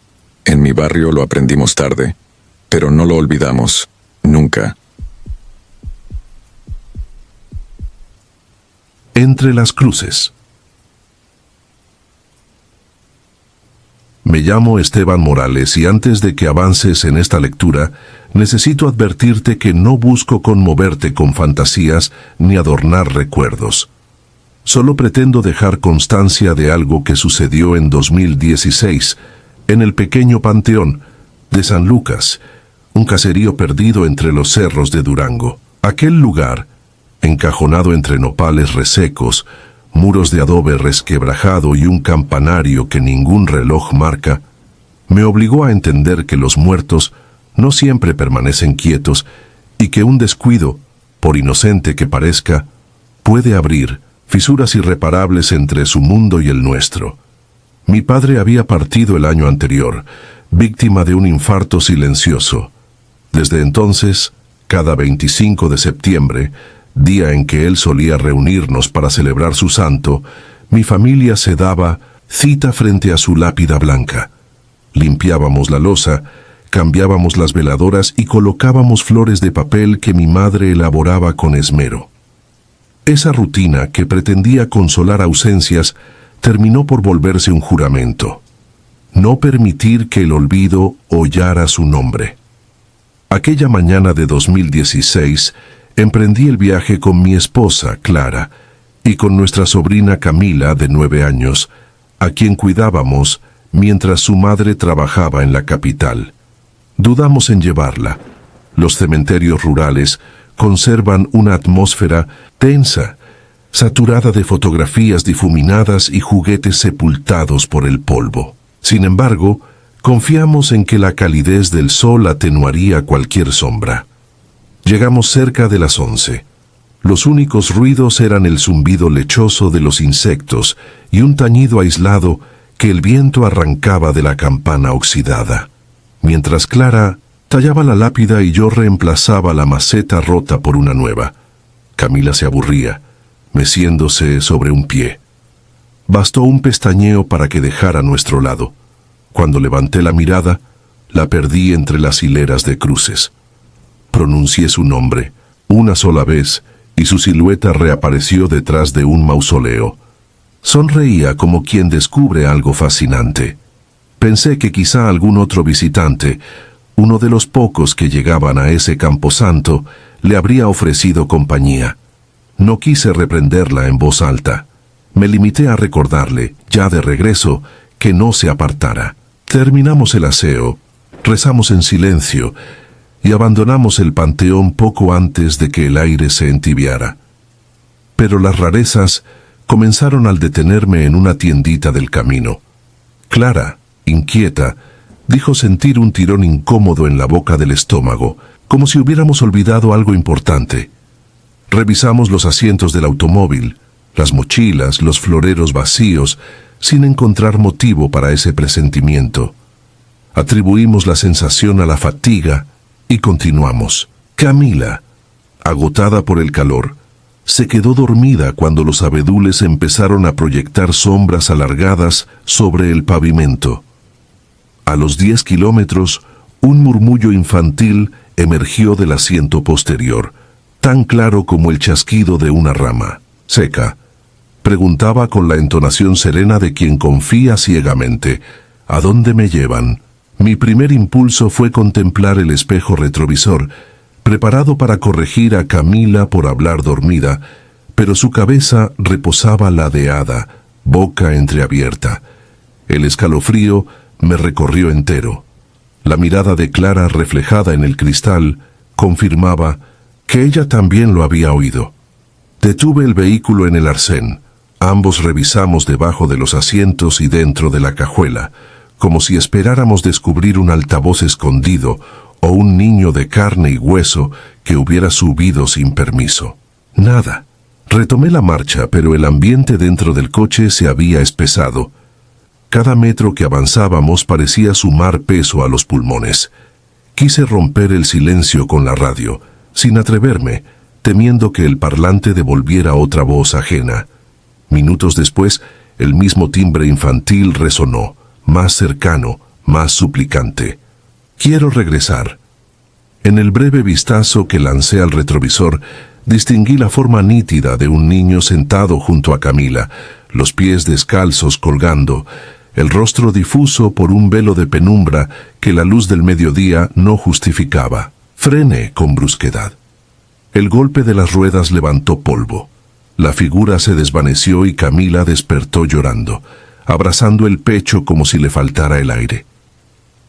En mi barrio lo aprendimos tarde, pero no lo olvidamos, nunca. Entre las cruces. Me llamo Esteban Morales y antes de que avances en esta lectura, necesito advertirte que no busco conmoverte con fantasías ni adornar recuerdos. Solo pretendo dejar constancia de algo que sucedió en 2016, en el pequeño panteón de San Lucas, un caserío perdido entre los cerros de Durango. Aquel lugar, encajonado entre nopales resecos, muros de adobe resquebrajado y un campanario que ningún reloj marca, me obligó a entender que los muertos no siempre permanecen quietos y que un descuido, por inocente que parezca, puede abrir fisuras irreparables entre su mundo y el nuestro. Mi padre había partido el año anterior, víctima de un infarto silencioso. Desde entonces, cada 25 de septiembre, día en que él solía reunirnos para celebrar su santo, mi familia se daba cita frente a su lápida blanca. Limpiábamos la loza, cambiábamos las veladoras y colocábamos flores de papel que mi madre elaboraba con esmero. Esa rutina, que pretendía consolar ausencias, terminó por volverse un juramento. No permitir que el olvido hollara su nombre. Aquella mañana de 2016, emprendí el viaje con mi esposa, Clara, y con nuestra sobrina Camila, de 9 años, a quien cuidábamos mientras su madre trabajaba en la capital. Dudamos en llevarla. Los cementerios rurales conservan una atmósfera tensa, saturada de fotografías difuminadas y juguetes sepultados por el polvo. Sin embargo, confiamos en que la calidez del sol atenuaría cualquier sombra. Llegamos cerca de las 11. Los únicos ruidos eran el zumbido lechoso de los insectos y un tañido aislado que el viento arrancaba de la campana oxidada, mientras Clara tallaba la lápida y yo reemplazaba la maceta rota por una nueva. Camila se aburría, meciéndose sobre un pie. Bastó un pestañeo para que dejara nuestro lado. Cuando levanté la mirada, la perdí entre las hileras de cruces. Pronuncié su nombre una sola vez y su silueta reapareció detrás de un mausoleo. Sonreía como quien descubre algo fascinante. Pensé que quizá algún otro visitante, uno de los pocos que llegaban a ese camposanto, le habría ofrecido compañía. No quise reprenderla en voz alta. Me limité a recordarle, ya de regreso, que no se apartara. Terminamos el aseo, rezamos en silencio y abandonamos el panteón poco antes de que el aire se entibiara. Pero las rarezas comenzaron al detenerme en una tiendita del camino. Clara, inquieta, dijo sentir un tirón incómodo en la boca del estómago, como si hubiéramos olvidado algo importante. Revisamos los asientos del automóvil, las mochilas, los floreros vacíos, sin encontrar motivo para ese presentimiento. Atribuimos la sensación a la fatiga y continuamos. Camila, agotada por el calor, se quedó dormida cuando los abedules empezaron a proyectar sombras alargadas sobre el pavimento. A los 10 kilómetros, un murmullo infantil emergió del asiento posterior, tan claro como el chasquido de una rama seca. Preguntaba con la entonación serena de quien confía ciegamente: ¿a dónde me llevan? Mi primer impulso fue contemplar el espejo retrovisor, preparado para corregir a Camila por hablar dormida, pero su cabeza reposaba ladeada, boca entreabierta. El escalofrío me recorrió entero. La mirada de Clara reflejada en el cristal confirmaba que ella también lo había oído. Detuve el vehículo en el arcén. Ambos revisamos debajo de los asientos y dentro de la cajuela, como si esperáramos descubrir un altavoz escondido o un niño de carne y hueso que hubiera subido sin permiso. Nada. Retomé la marcha, pero el ambiente dentro del coche se había espesado. Cada metro que avanzábamos parecía sumar peso a los pulmones. Quise romper el silencio con la radio, sin atreverme, temiendo que el parlante devolviera otra voz ajena. Minutos después, el mismo timbre infantil resonó, más cercano, más suplicante. Quiero regresar. En el breve vistazo que lancé al retrovisor, distinguí la forma nítida de un niño sentado junto a Camila, los pies descalzos colgando, el rostro difuso por un velo de penumbra que la luz del mediodía no justificaba. Frené con brusquedad. El golpe de las ruedas levantó polvo. La figura se desvaneció y Camila despertó llorando, abrazando el pecho como si le faltara el aire.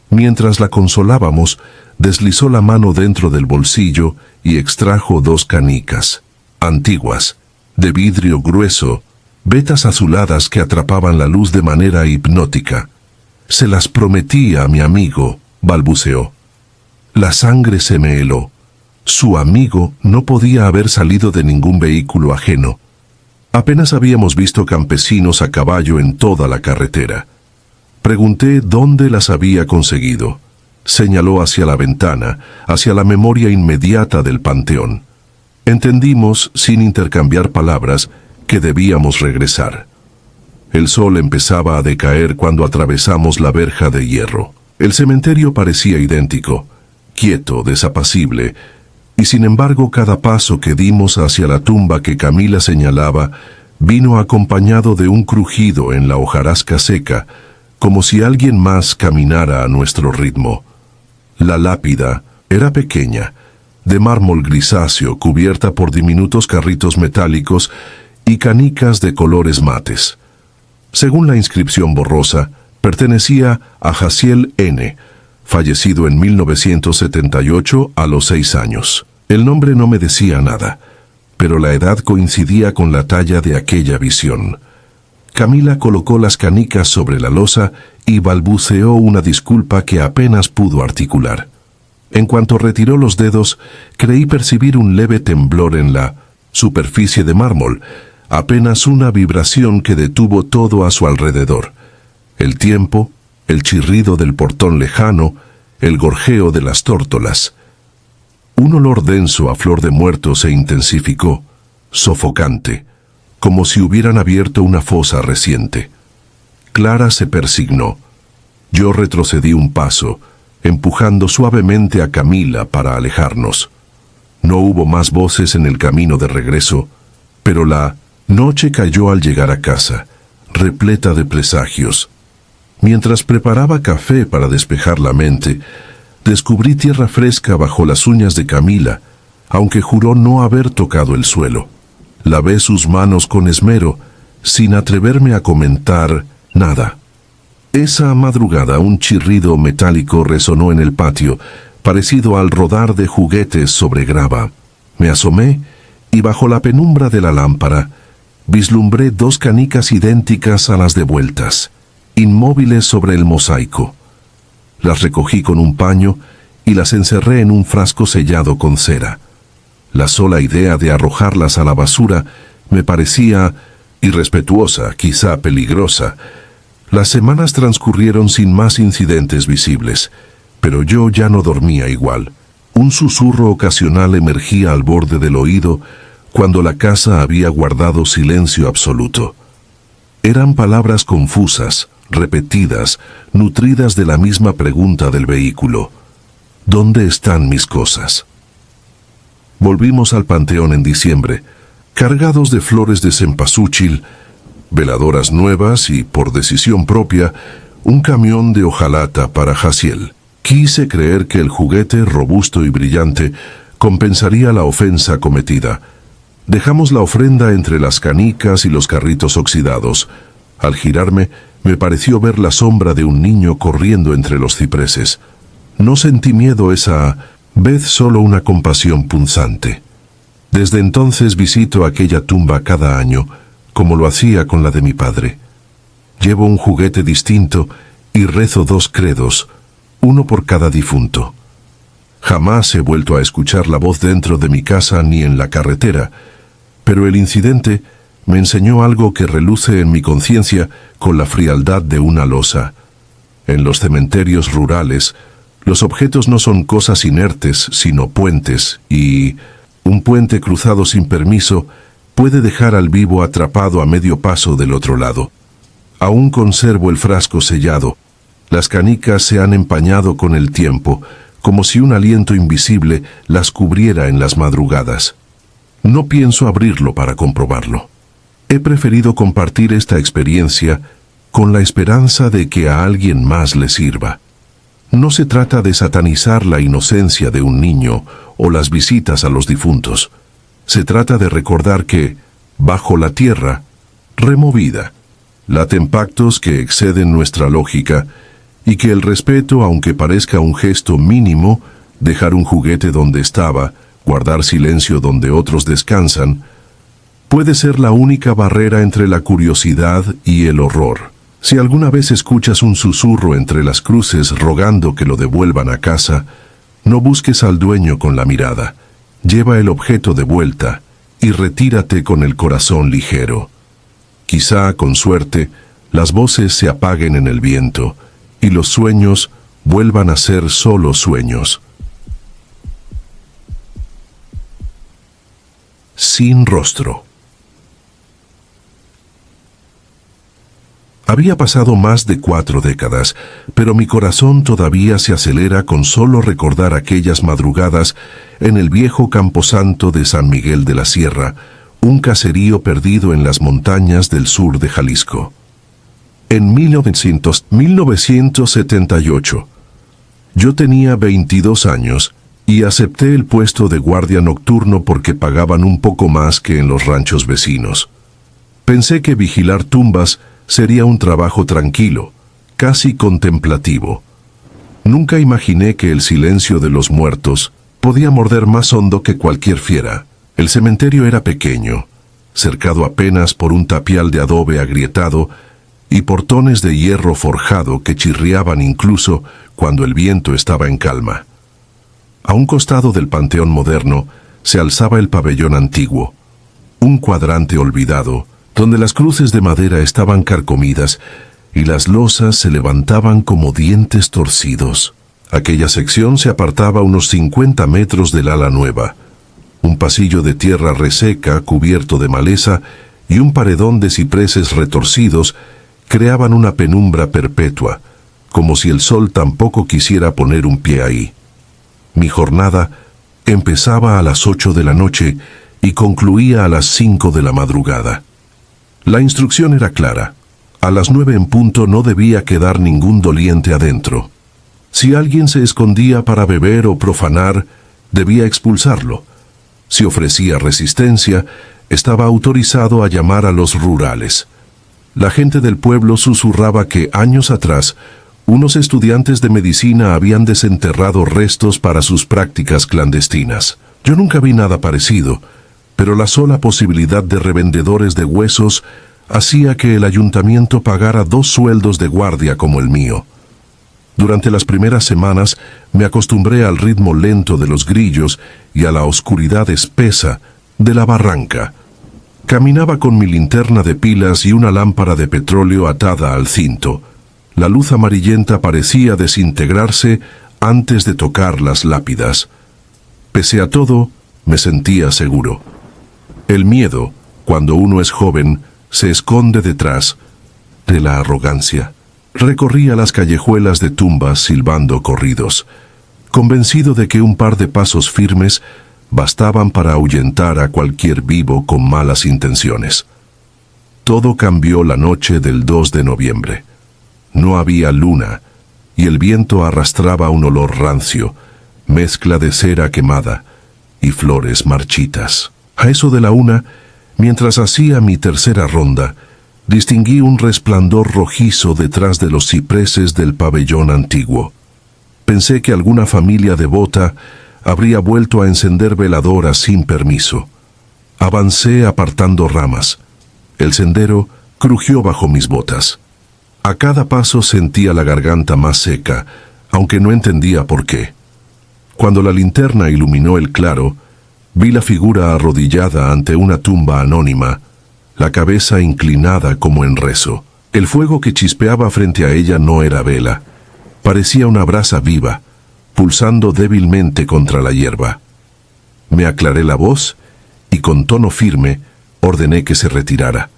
Mientras la consolábamos, deslizó la mano dentro del bolsillo y extrajo 2 canicas, antiguas, de vidrio grueso, vetas azuladas que atrapaban la luz de manera hipnótica. Se las prometí a mi amigo, balbuceó. La sangre se me heló. Su amigo no podía haber salido de ningún vehículo ajeno. Apenas habíamos visto campesinos a caballo en toda la carretera. Pregunté dónde las había conseguido. Señaló hacia la ventana, hacia la memoria inmediata del panteón. Entendimos, sin intercambiar palabras, que debíamos regresar. El sol empezaba a decaer cuando atravesamos la verja de hierro. El cementerio parecía idéntico, quieto, desapacible, y sin embargo cada paso que dimos hacia la tumba que Camila señalaba vino acompañado de un crujido en la hojarasca seca, como si alguien más caminara a nuestro ritmo. La lápida era pequeña, de mármol grisáceo cubierta por diminutos carritos metálicos y canicas de colores mates. Según la inscripción borrosa, pertenecía a Jaciel N., fallecido en 1978 a los 6 años. El nombre no me decía nada, pero la edad coincidía con la talla de aquella visión. Camila colocó las canicas sobre la losa y balbuceó una disculpa que apenas pudo articular. En cuanto retiró los dedos, creí percibir un leve temblor en la superficie de mármol, apenas una vibración que detuvo todo a su alrededor. El tiempo, el chirrido del portón lejano, el gorjeo de las tórtolas. Un olor denso a flor de muerto se intensificó, sofocante, como si hubieran abierto una fosa reciente. Clara se persignó. Yo retrocedí un paso, empujando suavemente a Camila para alejarnos. No hubo más voces en el camino de regreso, pero la noche cayó al llegar a casa, repleta de presagios. Mientras preparaba café para despejar la mente, descubrí tierra fresca bajo las uñas de Camila, aunque juró no haber tocado el suelo. Lavé sus manos con esmero, sin atreverme a comentar nada. Esa madrugada un chirrido metálico resonó en el patio, parecido al rodar de juguetes sobre grava. Me asomé y bajo la penumbra de la lámpara vislumbré dos canicas idénticas a las devueltas, inmóviles sobre el mosaico. Las recogí con un paño y las encerré en un frasco sellado con cera. La sola idea de arrojarlas a la basura me parecía irrespetuosa, quizá peligrosa. Las semanas transcurrieron sin más incidentes visibles, pero yo ya no dormía igual. Un susurro ocasional emergía al borde del oído cuando la casa había guardado silencio absoluto. Eran palabras confusas, repetidas, nutridas de la misma pregunta del vehículo. ¿Dónde están mis cosas? Volvimos al panteón en diciembre, cargados de flores de cempasúchil, veladoras nuevas y, por decisión propia, un camión de hojalata para Jaciel. Quise creer que el juguete robusto y brillante compensaría la ofensa cometida. Dejamos la ofrenda entre las canicas y los carritos oxidados. Al girarme, me pareció ver la sombra de un niño corriendo entre los cipreses. No sentí miedo esa vez, solo una compasión punzante. Desde entonces visito aquella tumba cada año, como lo hacía con la de mi padre. Llevo un juguete distinto y rezo 2 credos, uno por cada difunto. Jamás he vuelto a escuchar la voz dentro de mi casa ni en la carretera, pero el incidente me enseñó algo que reluce en mi conciencia con la frialdad de una losa. En los cementerios rurales, los objetos no son cosas inertes, sino puentes, y un puente cruzado sin permiso puede dejar al vivo atrapado a medio paso del otro lado. Aún conservo el frasco sellado. Las canicas se han empañado con el tiempo, como si un aliento invisible las cubriera en las madrugadas. No pienso abrirlo para comprobarlo. He preferido compartir esta experiencia con la esperanza de que a alguien más le sirva. No se trata de satanizar la inocencia de un niño o las visitas a los difuntos. Se trata de recordar que, bajo la tierra, removida, laten pactos que exceden nuestra lógica y que el respeto, aunque parezca un gesto mínimo, dejar un juguete donde estaba, guardar silencio donde otros descansan, puede ser la única barrera entre la curiosidad y el horror. Si alguna vez escuchas un susurro entre las cruces rogando que lo devuelvan a casa, no busques al dueño con la mirada. Lleva el objeto de vuelta y retírate con el corazón ligero. Quizá, con suerte, las voces se apaguen en el viento y los sueños vuelvan a ser solo sueños. Sin rostro. Había pasado más de 4 décadas, pero mi corazón todavía se acelera con solo recordar aquellas madrugadas en el viejo camposanto de San Miguel de la Sierra, un caserío perdido en las montañas del sur de Jalisco. En 1978, yo tenía 22 años y acepté el puesto de guardia nocturno porque pagaban un poco más que en los ranchos vecinos. Pensé que vigilar tumbas sería un trabajo tranquilo, casi contemplativo. Nunca imaginé que el silencio de los muertos podía morder más hondo que cualquier fiera. El cementerio era pequeño, cercado apenas por un tapial de adobe agrietado y portones de hierro forjado que chirriaban incluso cuando el viento estaba en calma. A un costado del panteón moderno se alzaba el pabellón antiguo, un cuadrante olvidado, donde las cruces de madera estaban carcomidas y las losas se levantaban como dientes torcidos. Aquella sección se apartaba unos 50 metros del ala nueva. Un pasillo de tierra reseca cubierto de maleza y un paredón de cipreses retorcidos creaban una penumbra perpetua, como si el sol tampoco quisiera poner un pie ahí. Mi jornada empezaba a las 8 de la noche y concluía a las 5 de la madrugada. La instrucción era clara. A las 9 en punto no debía quedar ningún doliente adentro. Si alguien se escondía para beber o profanar, debía expulsarlo. Si ofrecía resistencia, estaba autorizado a llamar a los rurales. La gente del pueblo susurraba que años atrás, unos estudiantes de medicina habían desenterrado restos para sus prácticas clandestinas. Yo nunca vi nada parecido, pero la sola posibilidad de revendedores de huesos hacía que el ayuntamiento pagara 2 sueldos de guardia como el mío. Durante las primeras semanas me acostumbré al ritmo lento de los grillos y a la oscuridad espesa de la barranca. Caminaba con mi linterna de pilas y una lámpara de petróleo atada al cinto. La luz amarillenta parecía desintegrarse antes de tocar las lápidas. Pese a todo, me sentía seguro. El miedo, cuando uno es joven, se esconde detrás de la arrogancia. Recorría las callejuelas de tumbas silbando corridos, convencido de que un par de pasos firmes bastaban para ahuyentar a cualquier vivo con malas intenciones. Todo cambió la noche del 2 de noviembre. No había luna, y el viento arrastraba un olor rancio, mezcla de cera quemada y flores marchitas. A eso de la 1, mientras hacía mi tercera ronda, distinguí un resplandor rojizo detrás de los cipreses del pabellón antiguo. Pensé que alguna familia devota habría vuelto a encender veladoras sin permiso. Avancé apartando ramas. El sendero crujió bajo mis botas. A cada paso sentía la garganta más seca, aunque no entendía por qué. Cuando la linterna iluminó el claro, vi la figura arrodillada ante una tumba anónima, la cabeza inclinada como en rezo. El fuego que chispeaba frente a ella no era vela. Parecía una brasa viva, pulsando débilmente contra la hierba. Me aclaré la voz y con tono firme ordené que se retirara.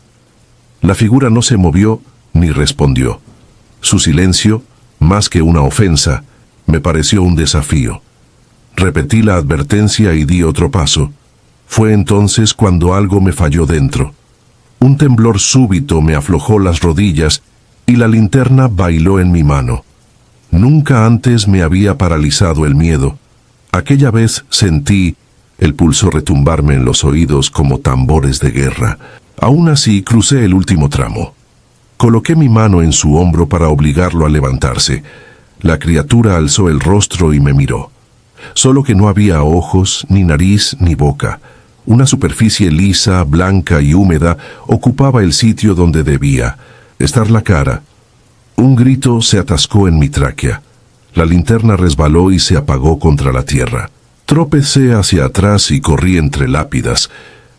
La figura no se movió ni respondió. Su silencio, más que una ofensa, me pareció un desafío. Repetí la advertencia y di otro paso. Fue entonces cuando algo me falló dentro. Un temblor súbito me aflojó las rodillas y la linterna bailó en mi mano. Nunca antes me había paralizado el miedo. Aquella vez sentí el pulso retumbarme en los oídos como tambores de guerra. Aún así crucé el último tramo. Coloqué mi mano en su hombro para obligarlo a levantarse. La criatura alzó el rostro y me miró. Solo que no había ojos, ni nariz, ni boca. Una superficie lisa, blanca y húmeda ocupaba el sitio donde debía estar la cara. Un grito se atascó en mi tráquea. La linterna resbaló y se apagó contra la tierra. Tropecé hacia atrás y corrí entre lápidas,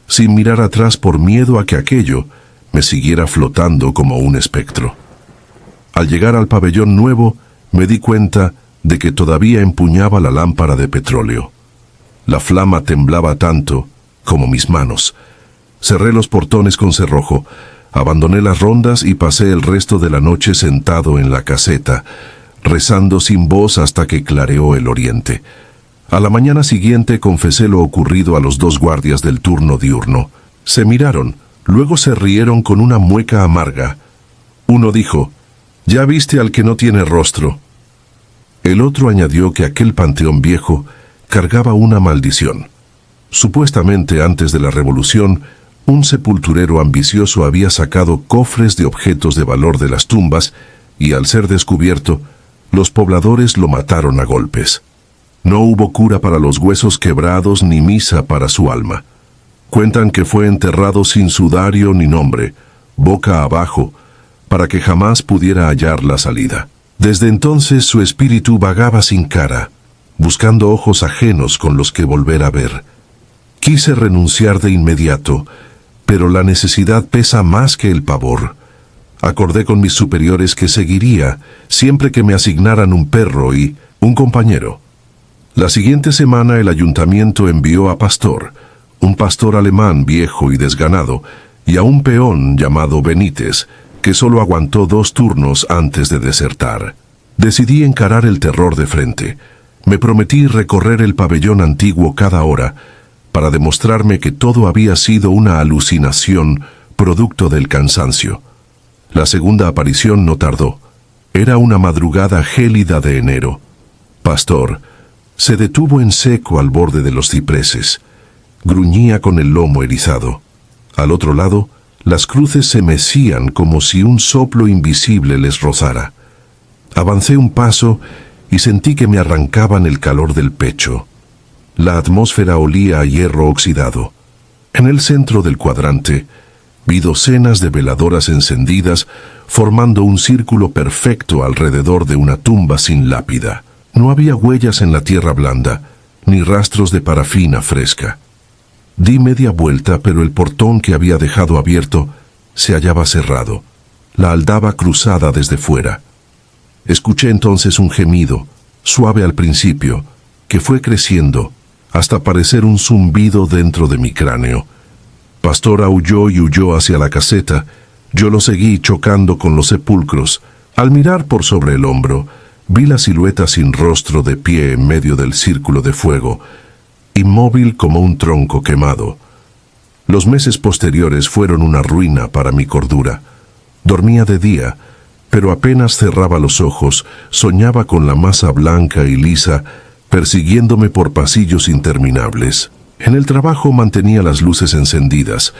sin mirar atrás por miedo a que aquello me siguiera flotando como un espectro. Al llegar al pabellón nuevo, me di cuenta de que todavía empuñaba la lámpara de petróleo. La flama temblaba tanto como mis manos. Cerré los portones con cerrojo, abandoné las rondas y pasé el resto de la noche sentado en la caseta, rezando sin voz hasta que clareó el oriente. A la mañana siguiente confesé lo ocurrido a los 2 guardias del turno diurno. Se miraron, luego se rieron con una mueca amarga. Uno dijo: «¿Ya viste al que no tiene rostro?». El otro añadió que aquel panteón viejo cargaba una maldición. Supuestamente antes de la revolución, un sepulturero ambicioso había sacado cofres de objetos de valor de las tumbas y al ser descubierto, los pobladores lo mataron a golpes. No hubo cura para los huesos quebrados ni misa para su alma. Cuentan que fue enterrado sin sudario ni nombre, boca abajo, para que jamás pudiera hallar la salida. Desde entonces su espíritu vagaba sin cara, buscando ojos ajenos con los que volver a ver. Quise renunciar de inmediato, pero la necesidad pesa más que el pavor. Acordé con mis superiores que seguiría siempre que me asignaran un perro y un compañero. La siguiente semana el ayuntamiento envió a Pastor, un pastor alemán viejo y desganado, y a un peón llamado Benítez, que solo aguantó 2 turnos antes de desertar. Decidí encarar el terror de frente. Me prometí recorrer el pabellón antiguo cada hora para demostrarme que todo había sido una alucinación producto del cansancio. La segunda aparición no tardó. Era una madrugada gélida de enero. Pastor se detuvo en seco al borde de los cipreses. Gruñía con el lomo erizado. Al otro lado, las cruces se mecían como si un soplo invisible les rozara. Avancé un paso y sentí que me arrancaban el calor del pecho. La atmósfera olía a hierro oxidado. En el centro del cuadrante, vi docenas de veladoras encendidas formando un círculo perfecto alrededor de una tumba sin lápida. No había huellas en la tierra blanda, ni rastros de parafina fresca. Di media vuelta, pero el portón que había dejado abierto se hallaba cerrado, la aldaba cruzada desde fuera. Escuché entonces un gemido, suave al principio, que fue creciendo hasta parecer un zumbido dentro de mi cráneo. Pastor aulló y huyó hacia la caseta. Yo lo seguí chocando con los sepulcros. Al mirar por sobre el hombro, vi la silueta sin rostro de pie en medio del círculo de fuego, inmóvil como un tronco quemado. Los meses posteriores fueron una ruina para mi cordura. Dormía de día, pero apenas cerraba los ojos, soñaba con la masa blanca y lisa, persiguiéndome por pasillos interminables. En el trabajo mantenía las luces encendidas,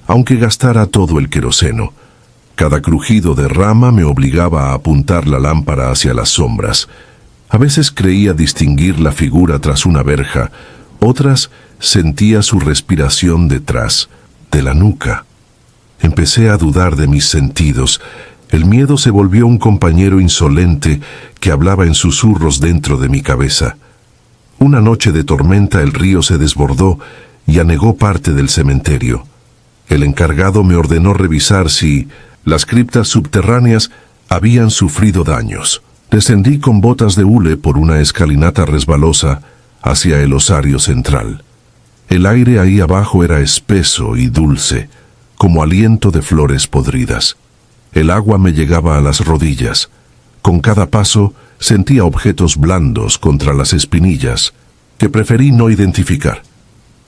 aunque gastara todo el queroseno. Cada crujido de rama me obligaba a apuntar la lámpara hacia las sombras. A veces creía distinguir la figura tras una verja, otras sentía su respiración detrás, de la nuca. Empecé a dudar de mis sentidos. El miedo se volvió un compañero insolente que hablaba en susurros dentro de mi cabeza. Una noche de tormenta el río se desbordó y anegó parte del cementerio. El encargado me ordenó revisar si las criptas subterráneas habían sufrido daños. Descendí con botas de hule por una escalinata resbalosa hacia el osario central. El aire ahí abajo era espeso y dulce, como aliento de flores podridas. El agua me llegaba a las rodillas. Con cada paso sentía objetos blandos contra las espinillas, que preferí no identificar.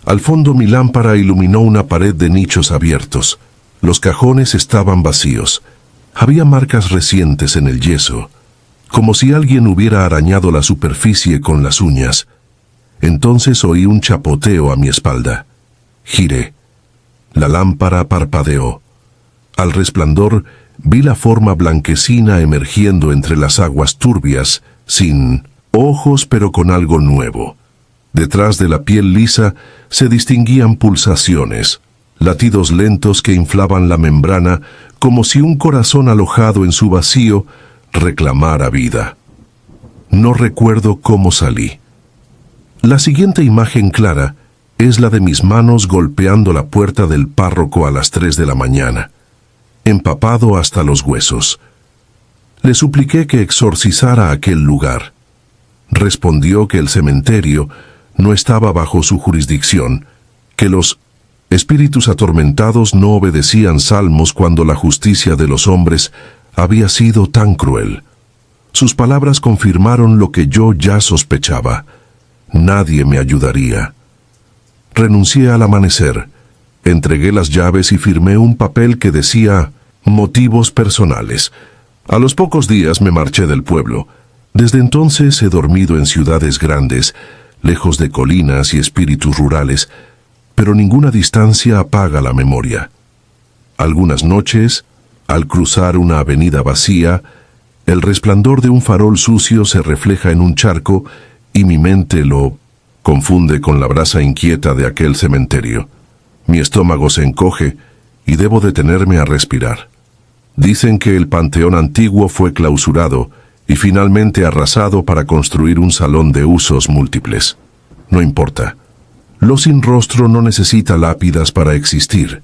Al fondo mi lámpara iluminó una pared de nichos abiertos. Los cajones estaban vacíos. Había marcas recientes en el yeso, como si alguien hubiera arañado la superficie con las uñas. Entonces oí un chapoteo a mi espalda. Giré. La lámpara parpadeó. Al resplandor vi la forma blanquecina emergiendo entre las aguas turbias, sin ojos pero con algo nuevo. Detrás de la piel lisa se distinguían pulsaciones, latidos lentos que inflaban la membrana como si un corazón alojado en su vacío reclamara vida. No recuerdo cómo salí. La siguiente imagen clara es la de mis manos golpeando la puerta del párroco a las 3 de la mañana, empapado hasta los huesos. Le supliqué que exorcizara aquel lugar. Respondió que el cementerio no estaba bajo su jurisdicción, que los espíritus atormentados no obedecían salmos cuando la justicia de los hombres había sido tan cruel. Sus palabras confirmaron lo que yo ya sospechaba. Nadie me ayudaría. Renuncié al amanecer, entregué las llaves y firmé un papel que decía motivos personales. A los pocos días me marché del pueblo. Desde entonces he dormido en ciudades grandes, lejos de colinas y espíritus rurales, pero ninguna distancia apaga la memoria. Algunas noches, al cruzar una avenida vacía, el resplandor de un farol sucio se refleja en un charco y mi mente lo confunde con la brasa inquieta de aquel cementerio. Mi estómago se encoge y debo detenerme a respirar. Dicen que el panteón antiguo fue clausurado y finalmente arrasado para construir un salón de usos múltiples. No importa. Lo sin rostro no necesita lápidas para existir.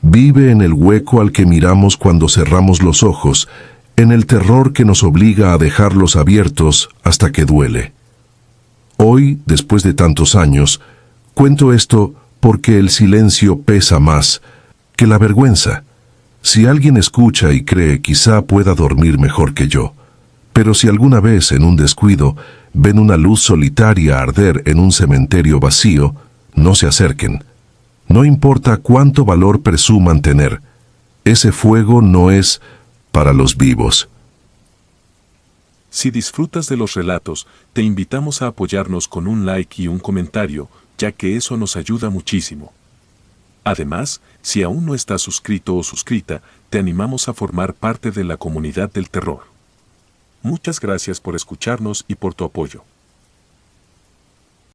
Vive en el hueco al que miramos cuando cerramos los ojos, en el terror que nos obliga a dejarlos abiertos hasta que duele. Hoy, después de tantos años, cuento esto porque el silencio pesa más que la vergüenza. Si alguien escucha y cree, quizá pueda dormir mejor que yo. Pero si alguna vez, en un descuido, ven una luz solitaria arder en un cementerio vacío, no se acerquen. No importa cuánto valor presuman tener, ese fuego no es para los vivos. Si disfrutas de los relatos, te invitamos a apoyarnos con un like y un comentario, ya que eso nos ayuda muchísimo. Además, si aún no estás suscrito o suscrita, te animamos a formar parte de la comunidad del terror. Muchas gracias por escucharnos y por tu apoyo.